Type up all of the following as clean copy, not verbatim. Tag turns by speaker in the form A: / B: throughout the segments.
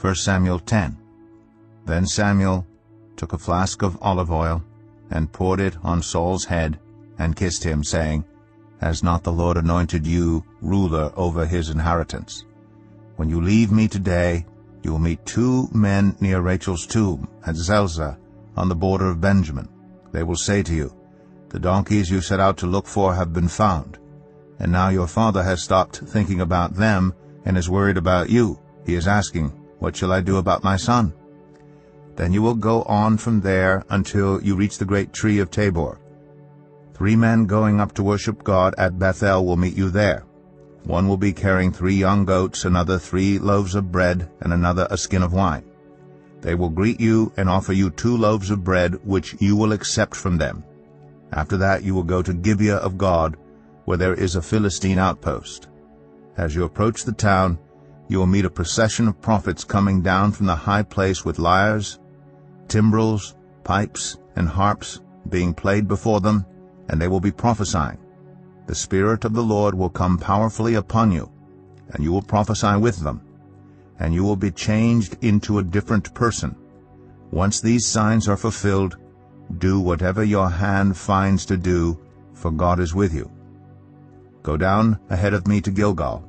A: 1 Samuel 10. Then Samuel took a flask of olive oil, and poured it on Saul's head, and kissed him, saying, Has not the Lord anointed you ruler over his inheritance? When you leave me today, you will meet 2 men near Rachel's tomb at Zelzah on the border of Benjamin. They will say to you, The donkeys you set out to look for have been found. And now your father has stopped thinking about them and is worried about you. He is asking, What shall I do about my son? Then you will go on from there until you reach the great tree of Tabor. 3 men going up to worship God at Bethel will meet you there. One will be carrying 3 young goats, another 3 loaves of bread, and another a skin of wine. They will greet you and offer you 2 loaves of bread, which you will accept from them. After that you will go to Gibeah of God, where there is a Philistine outpost. As you approach the town, you will meet a procession of prophets coming down from the high place with lyres, timbrels, pipes, and harps being played before them, and they will be prophesying. The Spirit of the Lord will come powerfully upon you, and you will prophesy with them, and you will be changed into a different person. Once these signs are fulfilled, do whatever your hand finds to do, for God is with you. Go down ahead of me to Gilgal.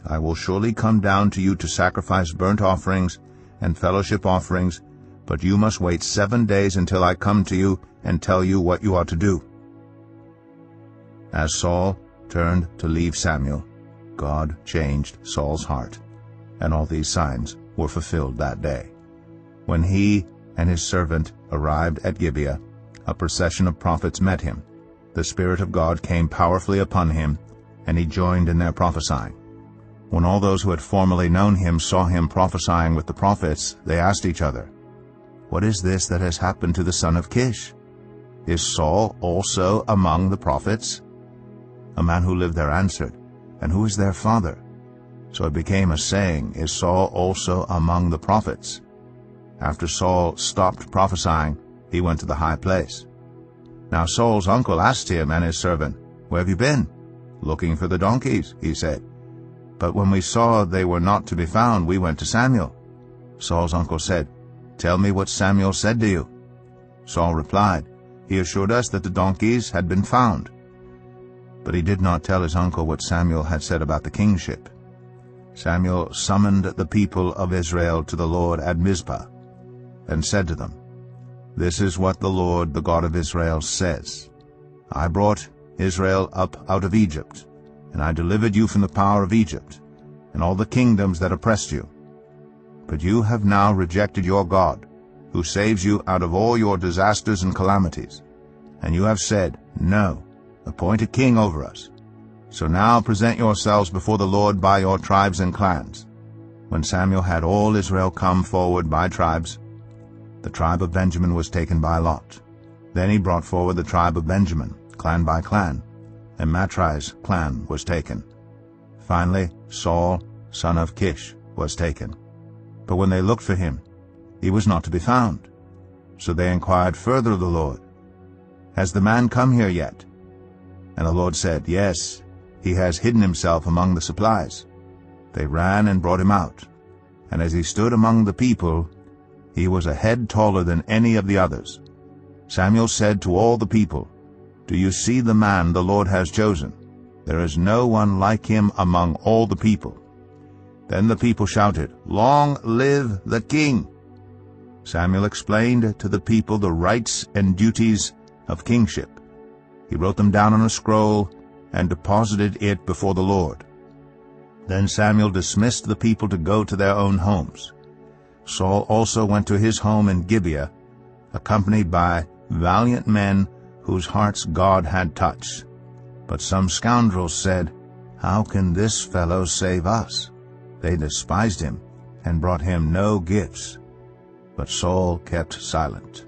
A: I will surely come down to you to sacrifice burnt offerings and fellowship offerings, but you must wait 7 days until I come to you and tell you what you are to do. As Saul turned to leave Samuel, God changed Saul's heart, and all these signs were fulfilled that day. When he and his servant arrived at Gibeah, a procession of prophets met him. The Spirit of God came powerfully upon him, and he joined in their prophesying. When all those who had formerly known him saw him prophesying with the prophets, they asked each other, What is this that has happened to the son of Kish? Is Saul also among the prophets? A man who lived there answered, And who is their father? So it became a saying, Is Saul also among the prophets? After Saul stopped prophesying, he went to the high place. Now Saul's uncle asked him and his servant, Where have you been? Looking for the donkeys, he said. But when we saw they were not to be found, we went to Samuel. Saul's uncle said, Tell me what Samuel said to you. Saul replied, He assured us that the donkeys had been found. But he did not tell his uncle what Samuel had said about the kingship. Samuel summoned the people of Israel to the Lord at Mizpah, and said to them, This is what the Lord, the God of Israel, says. I brought Israel up out of Egypt, and I delivered you from the power of Egypt, and all the kingdoms that oppressed you. But you have now rejected your God, who saves you out of all your disasters and calamities. And you have said, No, appoint a king over us. So now present yourselves before the Lord by your tribes and clans. When Samuel had all Israel come forward by tribes, the tribe of Benjamin was taken by lot. Then he brought forward the tribe of Benjamin, clan by clan, and Matri's clan was taken. Finally, Saul, son of Kish, was taken. But when they looked for him, he was not to be found. So they inquired further of the Lord, Has the man come here yet? And the Lord said, Yes, he has hidden himself among the supplies. They ran and brought him out. And as he stood among the people, he was a head taller than any of the others. Samuel said to all the people, Do you see the man the Lord has chosen? There is no one like him among all the people. Then the people shouted, Long live the king! Samuel explained to the people the rights and duties of kingship. He wrote them down on a scroll and deposited it before the Lord. Then Samuel dismissed the people to go to their own homes. Saul also went to his home in Gibeah, accompanied by valiant men whose hearts God had touched. But some scoundrels said, How can this fellow save us? They despised him and brought him no gifts. But Saul kept silent.